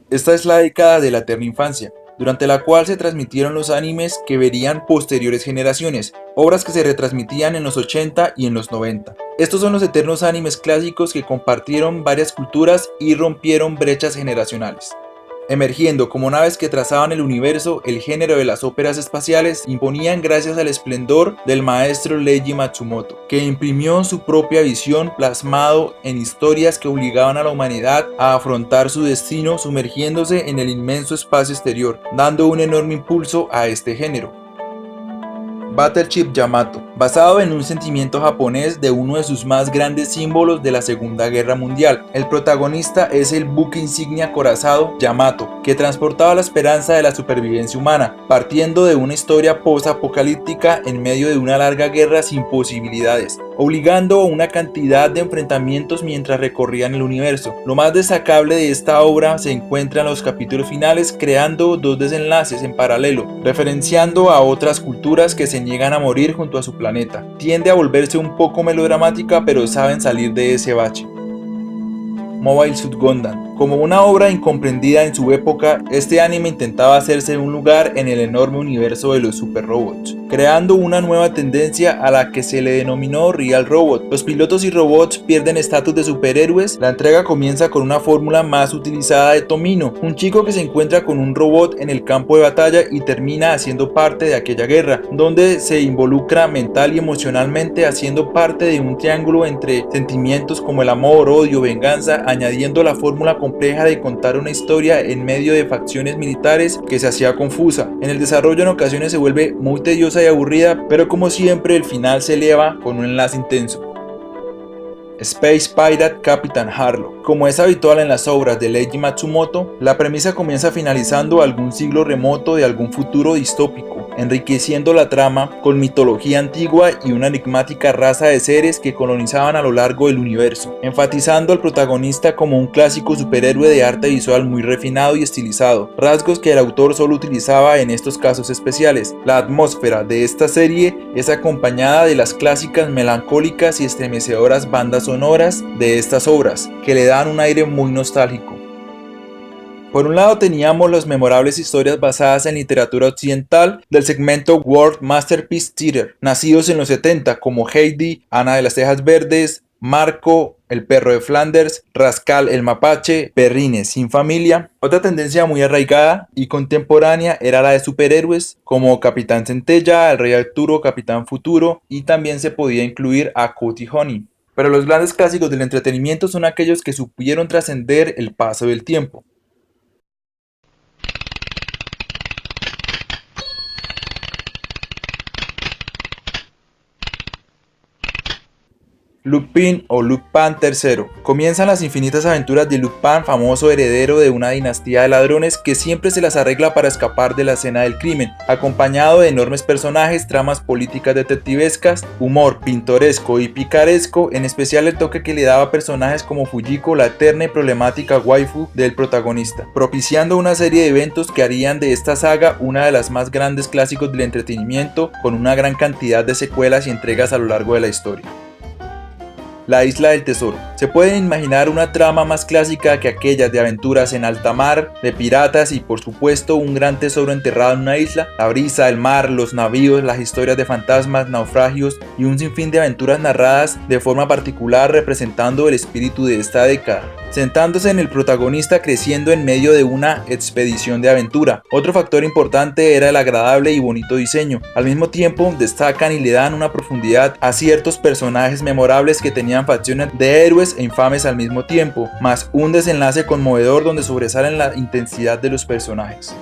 Esta es la década de la eterna infancia, durante la cual se transmitieron los animes que verían posteriores generaciones, obras que se retransmitían en los 80 y en los 90. Estos son los eternos animes clásicos que compartieron varias culturas y rompieron brechas generacionales. Emergiendo como naves que trazaban el universo, el género de las óperas espaciales imponían gracias al esplendor del maestro Leiji Matsumoto, que imprimió su propia visión plasmado en historias que obligaban a la humanidad a afrontar su destino sumergiéndose en el inmenso espacio exterior, dando un enorme impulso a este género. Battleship Yamato, basado en un sentimiento japonés de uno de sus más grandes símbolos de la Segunda Guerra Mundial. El protagonista es el buque insignia acorazado Yamato, que transportaba la esperanza de la supervivencia humana, partiendo de una historia post-apocalíptica en medio de una larga guerra sin posibilidades, obligando a una cantidad de enfrentamientos mientras recorrían el universo. Lo más destacable de esta obra se encuentra en los capítulos finales, creando dos desenlaces en paralelo, referenciando a otras culturas que se niegan a morir junto a su planeta. Tiende a volverse un poco melodramática, pero saben salir de ese bache. Mobile Suit Gundam. Como una obra incomprendida en su época, este anime intentaba hacerse un lugar en el enorme universo de los super robots, creando una nueva tendencia a la que se le denominó Real Robot. Los pilotos y robots pierden estatus de superhéroes. La entrega comienza con una fórmula más utilizada de Tomino, un chico que se encuentra con un robot en el campo de batalla y termina haciendo parte de aquella guerra, donde se involucra mental y emocionalmente, haciendo parte de un triángulo entre sentimientos como el amor, odio, venganza, añadiendo la fórmula compleja de contar una historia en medio de facciones militares que se hacía confusa. En el desarrollo en ocasiones se vuelve muy tediosa y aburrida, pero como siempre el final se eleva con un enlace intenso. Space Pirate Captain Harlock. Como es habitual en las obras de Leiji Matsumoto, la premisa comienza finalizando algún siglo remoto de algún futuro distópico, enriqueciendo la trama con mitología antigua y una enigmática raza de seres que colonizaban a lo largo del universo, enfatizando al protagonista como un clásico superhéroe de arte visual muy refinado y estilizado, rasgos que el autor solo utilizaba en estos casos especiales. La atmósfera de esta serie es acompañada de las clásicas melancólicas y estremecedoras bandas sonoras de estas obras, que le dan un aire muy nostálgico. Por un lado teníamos las memorables historias basadas en literatura occidental del segmento World Masterpiece Theater, nacidos en los 70 como Heidi, Ana de las Tejas Verdes, Marco, El perro de Flanders, Rascal el mapache, Perrines sin familia. Otra tendencia muy arraigada y contemporánea era la de superhéroes como Capitán Centella, El Rey Arturo, Capitán Futuro, y también se podía incluir a Cutie Honey. Pero los grandes clásicos del entretenimiento son aquellos que supieron trascender el paso del tiempo. Lupin o Lupin III. Comienzan las infinitas aventuras de Lupin, famoso heredero de una dinastía de ladrones que siempre se las arregla para escapar de la escena del crimen, acompañado de enormes personajes, tramas políticas detectivescas, humor pintoresco y picaresco, en especial el toque que le daba a personajes como Fujiko, la eterna y problemática waifu del protagonista, propiciando una serie de eventos que harían de esta saga una de las más grandes clásicos del entretenimiento, con una gran cantidad de secuelas y entregas a lo largo de la historia. La Isla del Tesoro. Se pueden imaginar una trama más clásica que aquellas de aventuras en alta mar, de piratas y por supuesto un gran tesoro enterrado en una isla. La brisa, el mar, los navíos, las historias de fantasmas, naufragios y un sinfín de aventuras narradas de forma particular representando el espíritu de esta década, sentándose en el protagonista creciendo en medio de una expedición de aventura. Otro factor importante era el agradable y bonito diseño. Al mismo tiempo destacan y le dan una profundidad a ciertos personajes memorables que tenían facciones de héroes e infames al mismo tiempo, más un desenlace conmovedor donde sobresalen la intensidad de los personajes.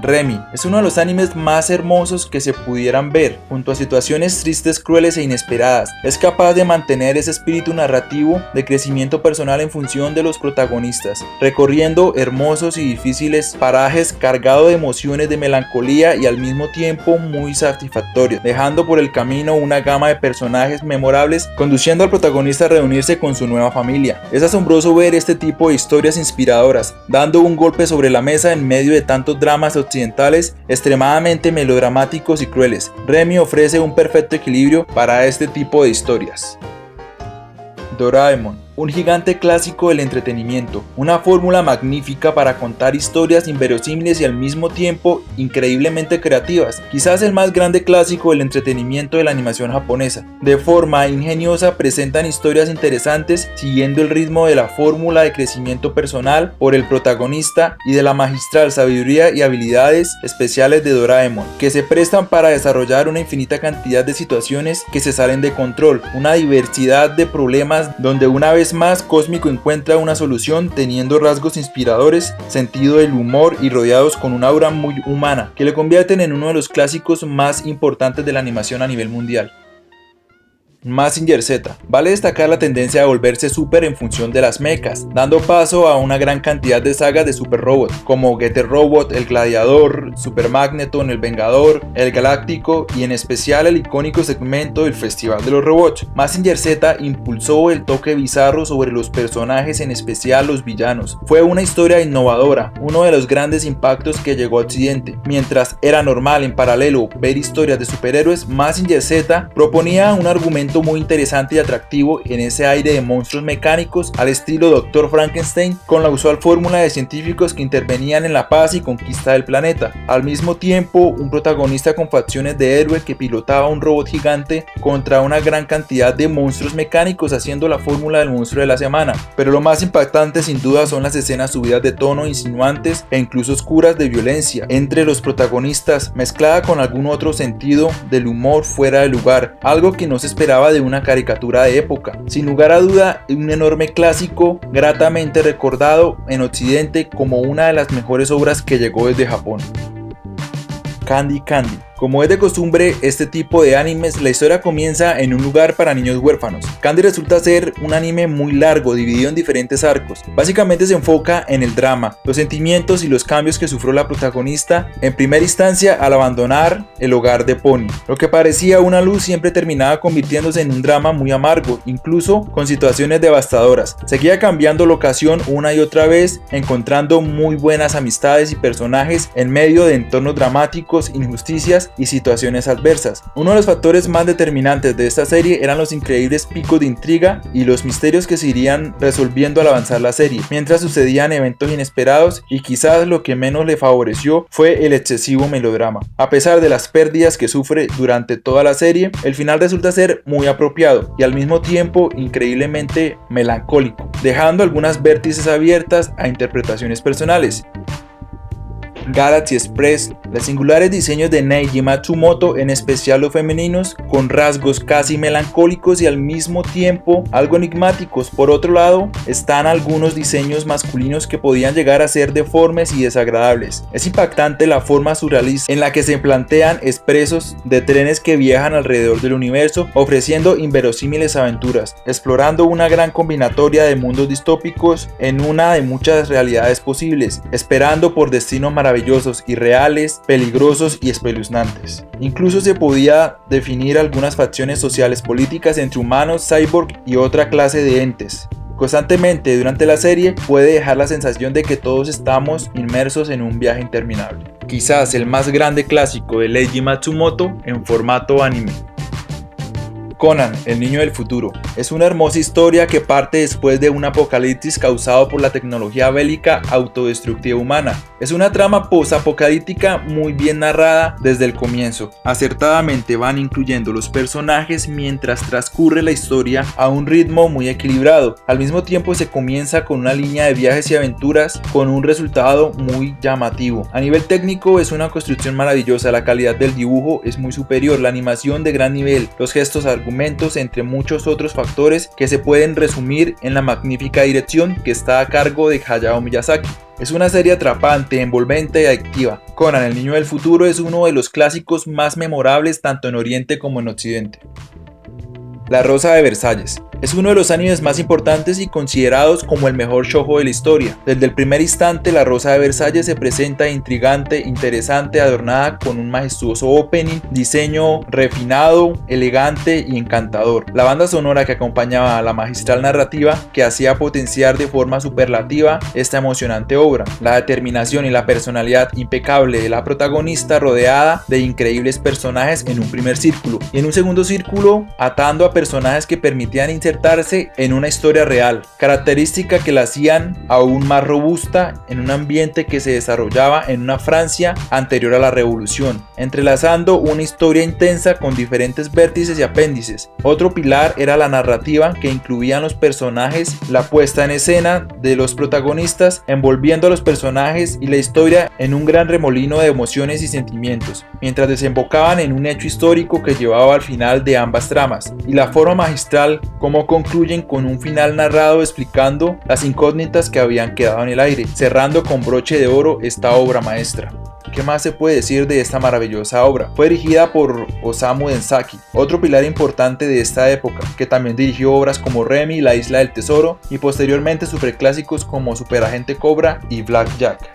Remy es uno de los animes más hermosos que se pudieran ver, junto a situaciones tristes, crueles e inesperadas. Es capaz de mantener ese espíritu narrativo de crecimiento personal en función de los protagonistas, recorriendo hermosos y difíciles parajes cargados de emociones de melancolía y al mismo tiempo muy satisfactorios, dejando por el camino una gama de personajes memorables, conduciendo al protagonista a reunirse con su nueva familia. Es asombroso ver este tipo de historias inspiradoras, dando un golpe sobre la mesa en medio de tantos dramas occidentales extremadamente melodramáticos y crueles. Remy ofrece un perfecto equilibrio para este tipo de historias. Doraemon, un gigante clásico del entretenimiento, una fórmula magnífica para contar historias inverosímiles y al mismo tiempo increíblemente creativas, quizás el más grande clásico del entretenimiento de la animación japonesa. De forma ingeniosa presentan historias interesantes siguiendo el ritmo de la fórmula de crecimiento personal por el protagonista y de la magistral sabiduría y habilidades especiales de Doraemon, que se prestan para desarrollar una infinita cantidad de situaciones que se salen de control, una diversidad de problemas donde una vez más Cósmico encuentra una solución teniendo rasgos inspiradores, sentido del humor y rodeados con una aura muy humana que le convierten en uno de los clásicos más importantes de la animación a nivel mundial. Mazinger Z. Vale destacar la tendencia a volverse super en función de las mechas, dando paso a una gran cantidad de sagas de super robots, como Getter Robot, el Gladiador, Super Magneton, el Vengador, el Galáctico y en especial el icónico segmento del Festival de los Robots. Mazinger Z impulsó el toque bizarro sobre los personajes, en especial los villanos. Fue una historia innovadora, uno de los grandes impactos que llegó a Occidente. Mientras era normal en paralelo ver historias de superhéroes, Mazinger Z proponía un argumento muy interesante y atractivo en ese aire de monstruos mecánicos al estilo Dr. Frankenstein, con la usual fórmula de científicos que intervenían en la paz y conquista del planeta. Al mismo tiempo, un protagonista con facciones de héroe que pilotaba un robot gigante contra una gran cantidad de monstruos mecánicos, haciendo la fórmula del monstruo de la semana. Pero lo más impactante sin duda son las escenas subidas de tono, insinuantes e incluso oscuras de violencia entre los protagonistas, mezclada con algún otro sentido del humor fuera de lugar, algo que no se esperaba de una caricatura de época. Sin lugar a duda, un enorme clásico, gratamente recordado en Occidente como una de las mejores obras que llegó desde Japón. Candy Candy. Como es de costumbre este tipo de animes, la historia comienza en un lugar para niños huérfanos. Candy resulta ser un anime muy largo, dividido en diferentes arcos. Básicamente se enfoca en el drama, los sentimientos y los cambios que sufrió la protagonista en primera instancia al abandonar el hogar de Pony. Lo que parecía una luz siempre terminaba convirtiéndose en un drama muy amargo, incluso con situaciones devastadoras. Seguía cambiando locación una y otra vez, encontrando muy buenas amistades y personajes en medio de entornos dramáticos, injusticias y situaciones adversas. Uno de los factores más determinantes de esta serie eran los increíbles picos de intriga y los misterios que se irían resolviendo al avanzar la serie, mientras sucedían eventos inesperados, y quizás lo que menos le favoreció fue el excesivo melodrama. A pesar de las pérdidas que sufre durante toda la serie, el final resulta ser muy apropiado y al mismo tiempo increíblemente melancólico, dejando algunas vértices abiertas a interpretaciones personales. Galaxy Express. Los singulares diseños de Neji Matsumoto, en especial los femeninos, con rasgos casi melancólicos y al mismo tiempo algo enigmáticos. Por otro lado, están algunos diseños masculinos que podían llegar a ser deformes y desagradables. Es impactante la forma surrealista en la que se plantean expresos de trenes que viajan alrededor del universo, ofreciendo inverosímiles aventuras, explorando una gran combinatoria de mundos distópicos en una de muchas realidades posibles, esperando por destinos maravillosos y reales, peligrosos y espeluznantes. Incluso se podía definir algunas facciones sociales políticas entre humanos, cyborg y otra clase de entes. Constantemente durante la serie puede dejar la sensación de que todos estamos inmersos en un viaje interminable. Quizás el más grande clásico de Leiji Matsumoto en formato anime. Conan, el niño del futuro. Es una hermosa historia que parte después de un apocalipsis causado por la tecnología bélica autodestructiva humana. Es una trama post-apocalíptica muy bien narrada desde el comienzo. Acertadamente van incluyendo los personajes mientras transcurre la historia a un ritmo muy equilibrado. Al mismo tiempo se comienza con una línea de viajes y aventuras con un resultado muy llamativo. A nivel técnico es una construcción maravillosa, la calidad del dibujo es muy superior, la animación de gran nivel, los gestos argumentos, entre muchos otros factores que se pueden resumir en la magnífica dirección que está a cargo de Hayao Miyazaki. Es una serie atrapante, envolvente y adictiva. Conan, el niño del futuro, es uno de los clásicos más memorables tanto en Oriente como en Occidente. La Rosa de Versalles. Es uno de los animes más importantes y considerados como el mejor shoujo de la historia. Desde el primer instante, La Rosa de Versalles se presenta intrigante, interesante, adornada con un majestuoso opening, diseño refinado, elegante y encantador. La banda sonora que acompañaba a la magistral narrativa que hacía potenciar de forma superlativa esta emocionante obra. La determinación y la personalidad impecable de la protagonista, rodeada de increíbles personajes en un primer círculo y en un segundo círculo atando a personajes que permitían insertar insertarse en una historia real, característica que la hacían aún más robusta en un ambiente que se desarrollaba en una Francia anterior a la Revolución, entrelazando una historia intensa con diferentes vértices y apéndices. Otro pilar era la narrativa, que incluían los personajes, la puesta en escena de los protagonistas, envolviendo a los personajes y la historia en un gran remolino de emociones y sentimientos, mientras desembocaban en un hecho histórico que llevaba al final de ambas tramas, y la forma magistral como concluyen con un final narrado explicando las incógnitas que habían quedado en el aire, cerrando con broche de oro esta obra maestra. ¿Qué más se puede decir de esta maravillosa obra? Fue dirigida por Osamu Dezaki, otro pilar importante de esta época, que también dirigió obras como Remy, La Isla del Tesoro y posteriormente superclásicos como Superagente Cobra y Black Jack.